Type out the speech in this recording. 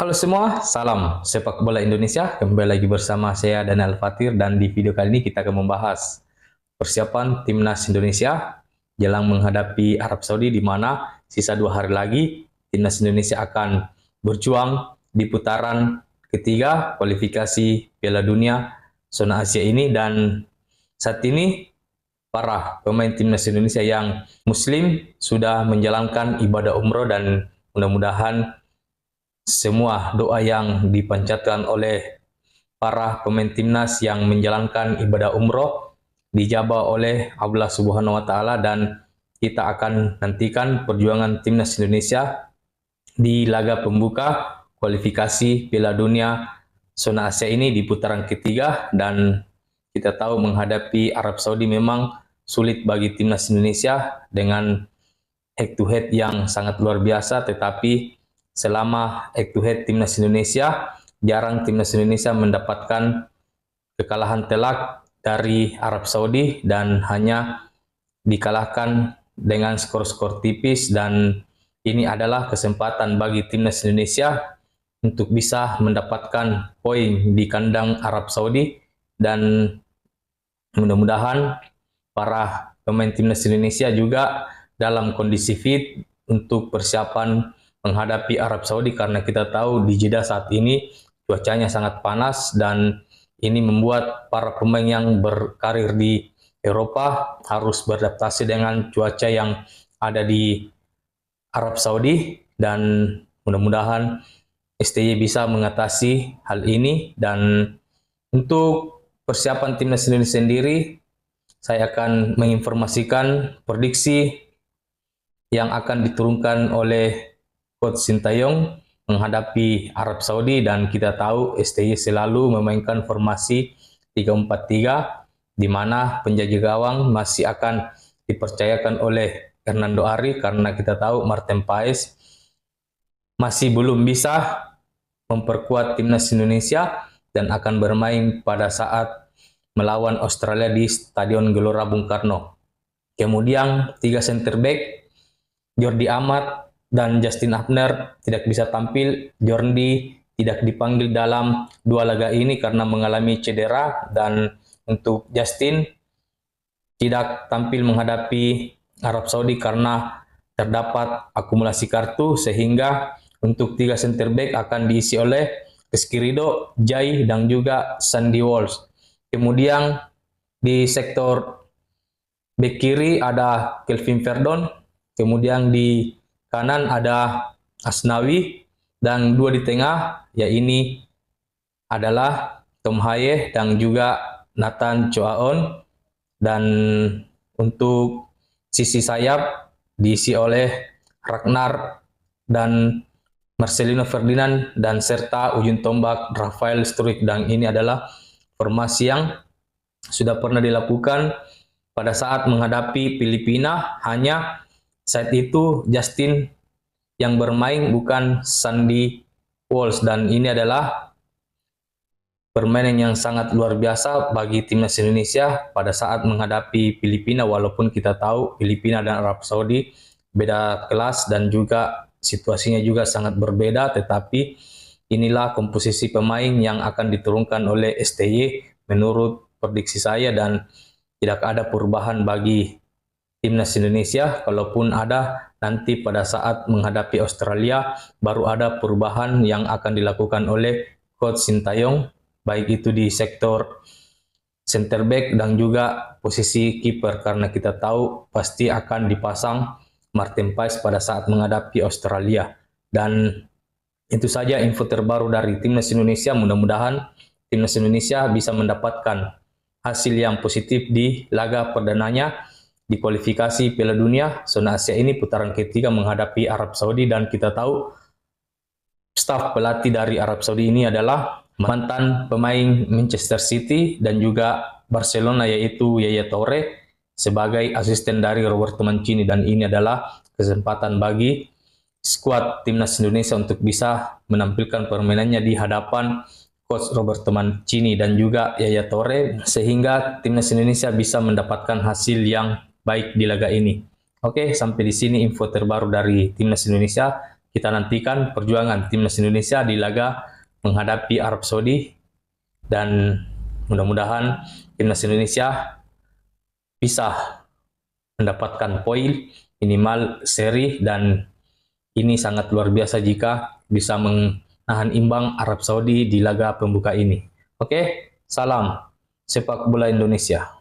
Halo semua, salam sepak bola Indonesia. Kembali lagi bersama saya Daniel Fatir dan di video kali ini kita akan membahas persiapan timnas Indonesia jelang menghadapi Arab Saudi, di mana sisa 2 hari lagi timnas Indonesia akan berjuang di putaran ketiga kualifikasi Piala Dunia zona Asia ini. Dan saat ini para pemain timnas Indonesia yang muslim sudah menjalankan ibadah umroh, dan mudah-mudahan semua doa yang dipanjatkan oleh para pemain timnas yang menjalankan ibadah umroh dijabah oleh Allah Subhanahu wa taala, dan kita akan nantikan perjuangan timnas Indonesia di laga pembuka kualifikasi Piala Dunia zona Asia ini di putaran ketiga. Dan kita tahu menghadapi Arab Saudi memang sulit bagi timnas Indonesia dengan head to head yang sangat luar biasa, tetapi selama head to head timnas Indonesia, jarang timnas Indonesia mendapatkan kekalahan telak dari Arab Saudi dan hanya dikalahkan dengan skor-skor tipis. Dan ini adalah kesempatan bagi timnas Indonesia untuk bisa mendapatkan poin di kandang Arab Saudi, dan mudah-mudahan para pemain timnas Indonesia juga dalam kondisi fit untuk persiapan menghadapi Arab Saudi, karena kita tahu di Jeddah saat ini cuacanya sangat panas, dan ini membuat para pemain yang berkarir di Eropa harus beradaptasi dengan cuaca yang ada di Arab Saudi. Dan mudah-mudahan STY bisa mengatasi hal ini. Dan untuk persiapan timnas Indonesia sendiri, saya akan menginformasikan prediksi yang akan diturunkan oleh Coach Sintayong menghadapi Arab Saudi. Dan kita tahu STY selalu memainkan formasi 3-4-3, di mana penjaga gawang masih akan dipercayakan oleh Hernando Ari, karena kita tahu Martin Paes masih belum bisa memperkuat timnas Indonesia dan akan bermain pada saat melawan Australia di Stadion Gelora Bung Karno. Kemudian 3 center back, Jordi Amat dan Justin Hubner tidak bisa tampil. Jordi tidak dipanggil dalam 2 laga ini karena mengalami cedera, dan untuk Justin tidak tampil menghadapi Arab Saudi karena terdapat akumulasi kartu, sehingga untuk 3 center back akan diisi oleh Rizky Ridho, Jai, dan juga Sandy Walsh. Kemudian di sektor back kiri ada Kelvin Verdon, kemudian di kanan ada Asnawi, dan 2 di tengah, yaitu adalah Tom Haye dan juga Nathan Choaon. Dan untuk sisi sayap diisi oleh Ragnar dan Marcelino Ferdinand, dan serta ujung tombak Rafael Struijk. Dan ini adalah formasi yang sudah pernah dilakukan pada saat menghadapi Filipina, hanya saat itu Justin yang bermain, bukan Sandy Walsh. Dan ini adalah permainan yang sangat luar biasa bagi timnas Indonesia pada saat menghadapi Filipina, walaupun kita tahu Filipina dan Arab Saudi beda kelas dan juga situasinya juga sangat berbeda, tetapi inilah komposisi pemain yang akan diturunkan oleh STY menurut prediksi saya, dan tidak ada perubahan bagi timnas Indonesia. Kalaupun ada, nanti pada saat menghadapi Australia baru ada perubahan yang akan dilakukan oleh Coach Sintayong, baik itu di sektor center back dan juga posisi kiper, karena kita tahu pasti akan dipasang Martin Paes pada saat menghadapi Australia. Dan itu saja info terbaru dari timnas Indonesia. Mudah-mudahan timnas Indonesia bisa mendapatkan hasil yang positif di laga perdananya di kualifikasi Piala Dunia zona Asia ini putaran ketiga menghadapi Arab Saudi. Dan kita tahu staf pelatih dari Arab Saudi ini adalah mantan pemain Manchester City dan juga Barcelona, yaitu Yaya Toure sebagai asisten dari Roberto Mancini. Dan ini adalah kesempatan bagi skuad timnas Indonesia untuk bisa menampilkan permainannya di hadapan Coach Roberto Mancini dan juga Yaya Toure, sehingga timnas Indonesia bisa mendapatkan hasil yang baik di laga ini. Oke, sampai di sini info terbaru dari timnas Indonesia. kita nantikan perjuangan timnas Indonesia di laga menghadapi Arab Saudi, dan mudah-mudahan timnas Indonesia bisa mendapatkan poin minimal seri, dan ini sangat luar biasa jika bisa menahan imbang Arab Saudi di laga pembuka ini. Oke, salam sepak bola Indonesia.